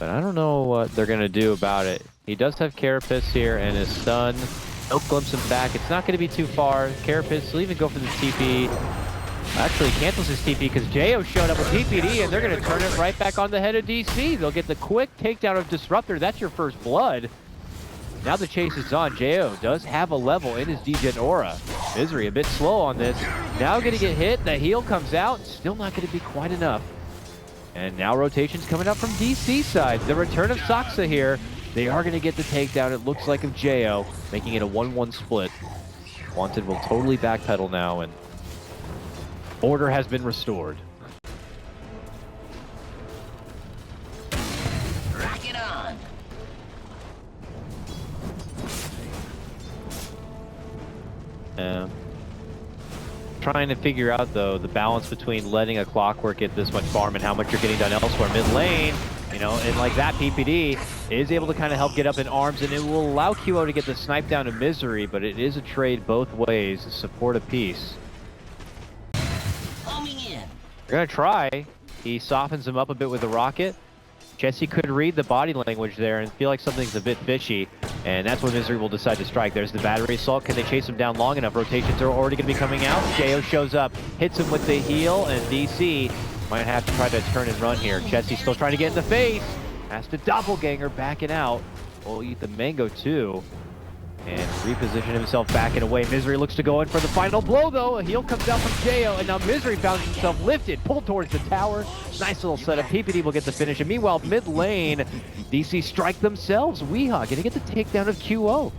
But I don't know what they're going to do about it. He does have Carapace here and his stun. No glimpse him back. It's not going to be too far. Carapace will even go for the TP. Actually, cancels his TP because Jeyo showed up with PPD, and they're going to turn it right back on the head of DC. They'll get the quick takedown of Disruptor. That's your first blood. Now the chase is on. Jeyo does have a level in his Degen Aura. Misery a bit slow on this. Now going to get hit. The heal comes out. Still not going to be quite enough. And now rotation's coming up from DC side. The return of Saksa here. They are going to get the takedown, it looks like, of Jeyo, making it a 1-1 split. WanteD will totally backpedal now, and order has been restored. Rock it on. Trying to figure out, though, the balance between letting a Clockwork get this much farm and how much you're getting done elsewhere. Mid lane, you know, and like that, PPD is able to kind of help get up in arms, and it will allow QO to get the snipe down to Misery, but it is a trade both ways to support a piece. Homing in. They're going to try. He softens him up a bit with the rocket. Chessie could read the body language there and feel like something's a bit fishy, and that's when Misery will decide to strike. There's the battery assault. Can they chase him down long enough? Rotations are already going to be coming out. Jeyo shows up, hits him with the heal, and DC might have to try to turn and run here. Chessie still trying to get in the face. Has to doppelganger, backing out. Will eat the mango too, and reposition himself back and away. Misery looks to go in for the final blow, though. A heal comes out from Jeyo, and now Misery found himself lifted, pulled towards the tower. Nice little setup. PPD will get the finish, and meanwhile, mid lane, DC strike themselves. Weehaw gonna get the takedown of QO.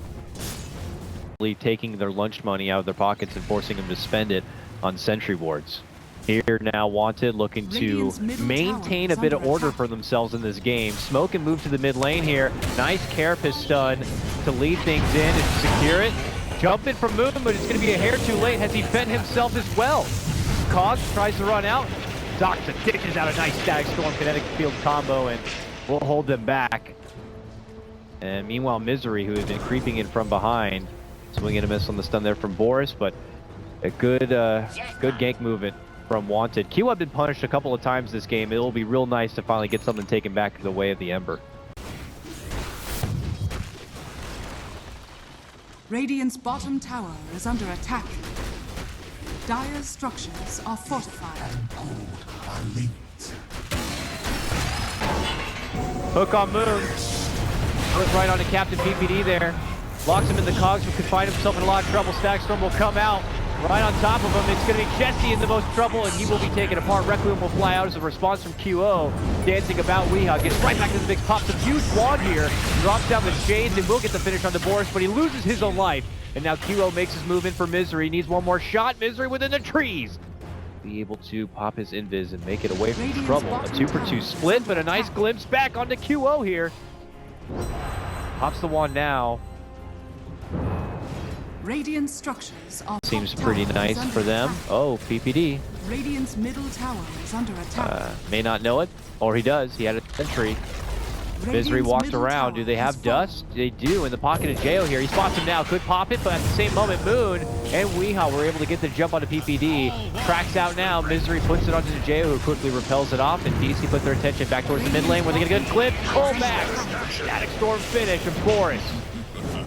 Taking their lunch money out of their pockets and forcing them to spend it on sentry wards. Here now, WanteD looking to maintain a bit of order for themselves in this game. Smoke and move to the mid lane here. Nice Carapace stun to lead things in and secure it. Jump in from Moon, but it's going to be a hair too late. Has he fed himself as well? Cogs tries to run out. Saksa dishes out a nice Static Storm kinetic field combo, and will hold them back. And meanwhile, Misery, who has been creeping in from behind, swinging a miss on the stun there from Boris, but a good gank movement from WanteD. Q have been punished a couple of times this game. It will be real nice to finally get something taken back the way of the Ember. Radiant's bottom tower is under attack. Dire's structures are fortified. Hook on Moon. Goes right on to Captain PPD there. Locks him in the cogs, but could find himself in a lot of trouble. Static Storm will come out. Right on top of him, it's going to be Chessie in the most trouble, and he will be taken apart. Requiem will fly out as a response from QO. Dancing about Weehaw, gets right back to the mix, pops a huge wand here, drops down the shades, and will get the finish on the Boris, but he loses his own life. And now QO makes his move in for Misery, needs one more shot. Misery within the trees. Be able to pop his invis and make it away from trouble. A 2-for-2 split, but a nice glimpse back onto QO here. Pops the wand now. Radiant structures are Seems pretty nice for them. Oh, PPD. Radiant's middle tower is under attack. May not know it, or he does. He had a sentry. Misery walked around. Do they have dust? They do in the pocket of Jeyo here. He spots him now. Could pop it, but at the same moment, Moon and Weehaw were able to get the jump onto PPD. Tracks out now. Misery puts it onto Jeyo, who quickly repels it off, and DC put their attention back towards the mid lane where they get a good clip. Pull back. Static Storm finish of Boris.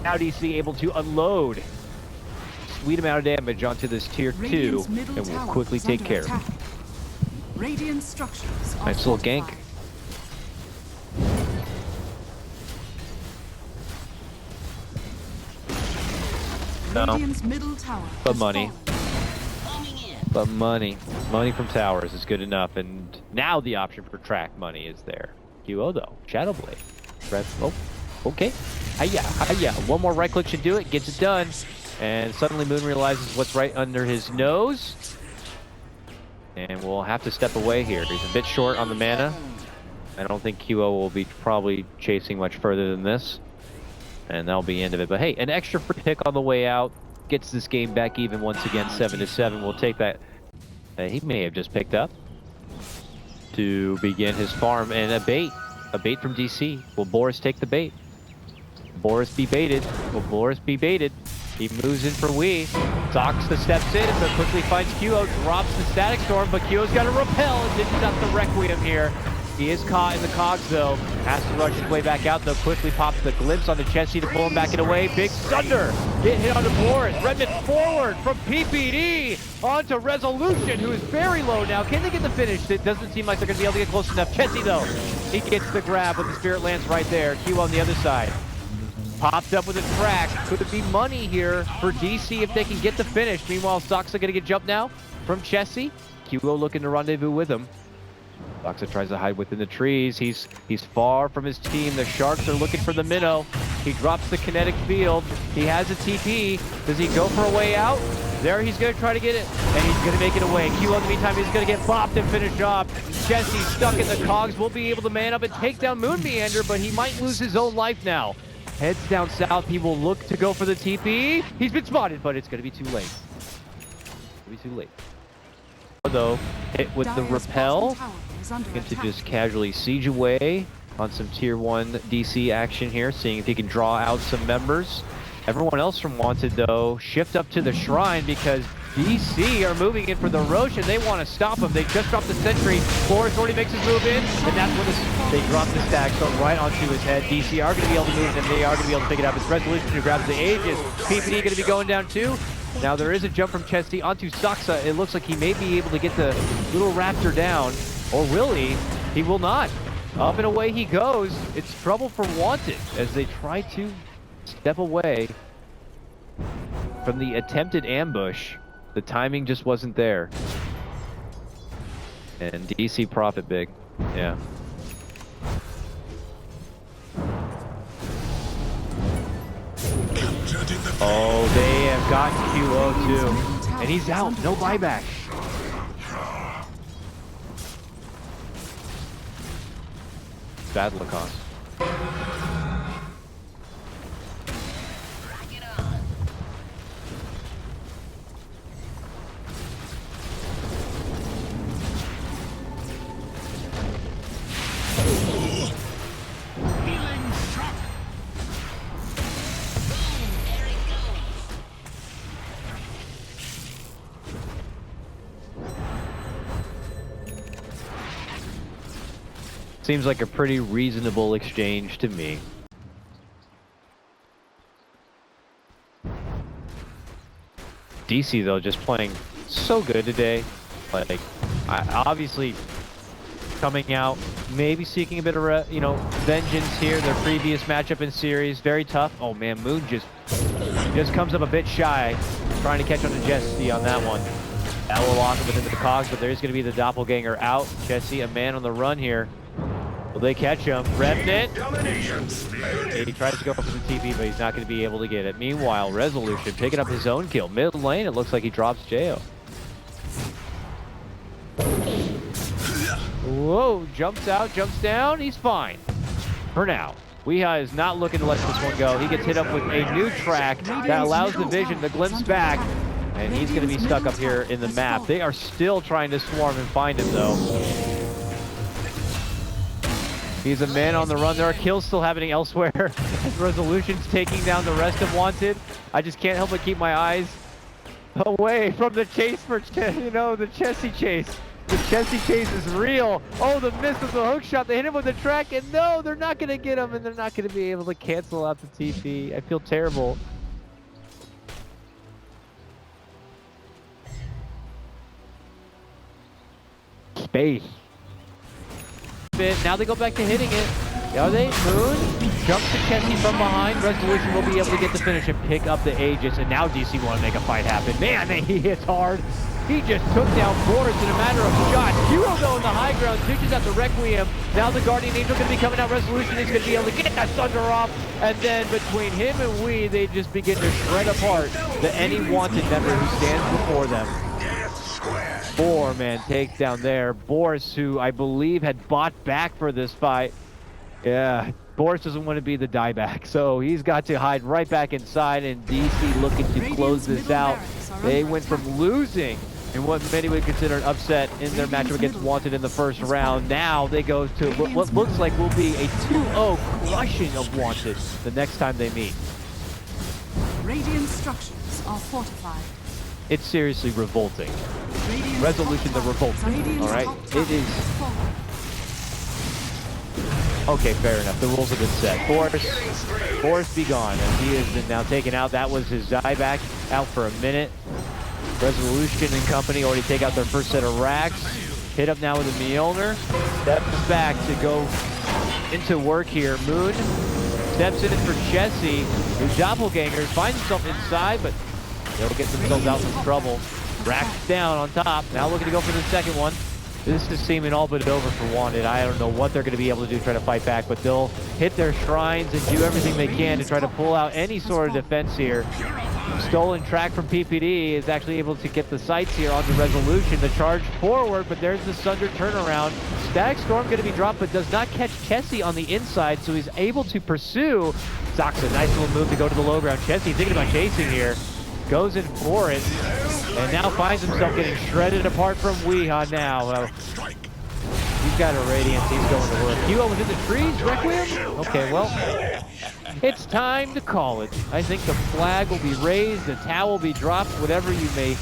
Now DC able to unload sweet amount of damage onto this tier 2, and will quickly take care of it. Radiant structures are nice little gank. Radiant's middle tower But money. Homing in. But money. Money from towers is good enough, and now the option for track money is there. QO though. Shadowblade. Oh, okay. Hiya, hiya. One more right click should do it. Gets it done. And suddenly Moon realizes what's right under his nose. And we'll have to step away here. He's a bit short on the mana. I don't think QO will be probably chasing much further than this. And that'll be the end of it. But hey, an extra free pick on the way out. Gets this game back even once again, 7-7. We'll take that. He may have just picked up to begin his farm. And a bait from DC. Will Boris take the bait? Boris be baited. Will Boris be baited? He moves in for Wee. Saksa steps in, but quickly finds QO, drops the Static Storm, but QO's got to repel and dishes out the Requiem here. He is caught in the cogs, though. Has to rush his way back out, though. Quickly pops the glimpse onto Chessie to pull him back and away. Big Thunder. Get hit onto Boris. Redmond forward from PPD onto Resolution, who is very low now. Can they get the finish? It doesn't seem like they're going to be able to get close enough. Chessie, though, he gets the grab, but the Spirit lands right there. Q on the other side. Popped up with a track. Could it be money here for DC if they can get the finish? Meanwhile, Saksa going to get jumped now from Chessie. QO looking to rendezvous with him. Saksa tries to hide within the trees. He's far from his team. The Sharks are looking for the minnow. He drops the kinetic field. He has a TP. Does he go for a way out? There, he's going to try to get it, and he's going to make it away. QO in the meantime, he's going to get bopped and finished off. Chessie stuck in the cogs. Will be able to man up and take down MoonMeander, but he might lose his own life now. Heads down south. He will look to go for the TP. He's been spotted, but it's going to be too late. It'll be too late. Though, hit with the repel. Going to just casually siege away on some tier 1 DC action here, seeing if he can draw out some members. Everyone else from WanteD, though, shift up to the shrine because DC are moving in for the Roche, and they want to stop him. They just dropped the sentry. Boris already makes his move in, and that's when they drop the stack, so right onto his head. DC are going to be able to move, and they are going to be able to pick it up. It's Resolution who grabs the Aegis. PPD going to be going down too. Now there is a jump from Chessie onto Saksa. It looks like he may be able to get the little raptor down, or will he? He will not. Up and away he goes. It's trouble for WanteD as they try to step away from the attempted ambush. The timing just wasn't there. And DC profit big. Yeah. Oh, they have got QO too. And he's out. No buyback. Bad Lacoste. Seems like a pretty reasonable exchange to me. DC though, just playing so good today. Like, obviously coming out, maybe seeking a bit of vengeance here. Their previous matchup in series, very tough. Oh man, Moon just comes up a bit shy, trying to catch on to Chessie on that one. That will lock him within the cogs, but there's going to be the doppelganger out. Chessie, a man on the run here. Will they catch him? Remnant. He tries to go for the TP, but he's not going to be able to get it. Meanwhile, Resolution picking up his own kill. Mid lane, it looks like he drops Jeyo. Whoa, jumps out, jumps down. He's fine. For now. Weeha is not looking to let this one go. He gets hit up with a new track that allows the vision to glimpse back. And he's going to be stuck up here in the map. They are still trying to swarm and find him, though. He's a man on the run. There are kills still happening elsewhere. Resolution's taking down the rest of WanteD. I just can't help but keep my eyes away from the chase for, the Chessie chase. The Chessie chase is real. Oh, the miss of the hook shot. They hit him with the track, and no, they're not going to get him, and they're not going to be able to cancel out the TP. I feel terrible. Space. Now they go back to hitting it. Are they? Moon jumps to Chessie from behind. Resolution will be able to get the finish and pick up the Aegis, and now DC want to make a fight happen. Man, he hits hard. He just took down Boris in a matter of shots. Hero though in the high ground, switches out the Requiem. Now the Guardian Angel going to be coming out. Resolution is going to be able to get that Thunder off. And then between him and they just begin to shred apart any WanteD member who stands before them. 4-man takedown there. Boris, who I believe had bought back for this fight. Yeah, Boris doesn't want to be the dieback, so he's got to hide right back inside, and DC looking to close this out. They went from losing in what many would consider an upset in their matchup against WanteD in the first round. Now they go to what looks like will be a 2-0 crushing of WanteD the next time they meet. Radiant structures are fortified. It's seriously revolting. Resolution the revolting, all right? It is Okay, fair enough. The rules have been set. Boris be gone, as he has been now taken out. That was his dieback, out for a minute. Resolution and company already take out their first set of racks. Hit up now with a Mjolnir. Steps back to go into work here. Moon steps in for Chessie, who doppelgangers, finds himself inside, but they'll get themselves out of trouble. Racks down on top. Now looking to go for the second one. This is seeming all but over for WanteD. I don't know what they're going to be able to do to try to fight back, but they'll hit their shrines and do everything they can to try to pull out any sort of defense here. Stolen track from PPD is actually able to get the sights here onto Resolution. The charge forward, but there's the Sunder turnaround. Static Storm going to be dropped, but does not catch Chessie on the inside, so he's able to pursue. Saksa, nice little move to go to the low ground. Chessie thinking about chasing here. Goes in for it, and now finds himself getting shredded apart from Weehaw now. He's got a Radiance, he's going to work. Jeyo within the trees, Requiem? Okay, well, it's time to call it. I think the flag will be raised, the towel will be dropped, whatever you may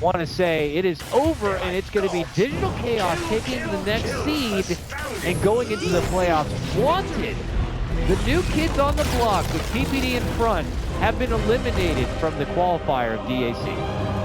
want to say. It is over, and it's going to be Digital Chaos taking the next seed and going into the playoffs. WanteD, the new kids on the block with PPD in front, have been eliminated from the qualifier of DAC.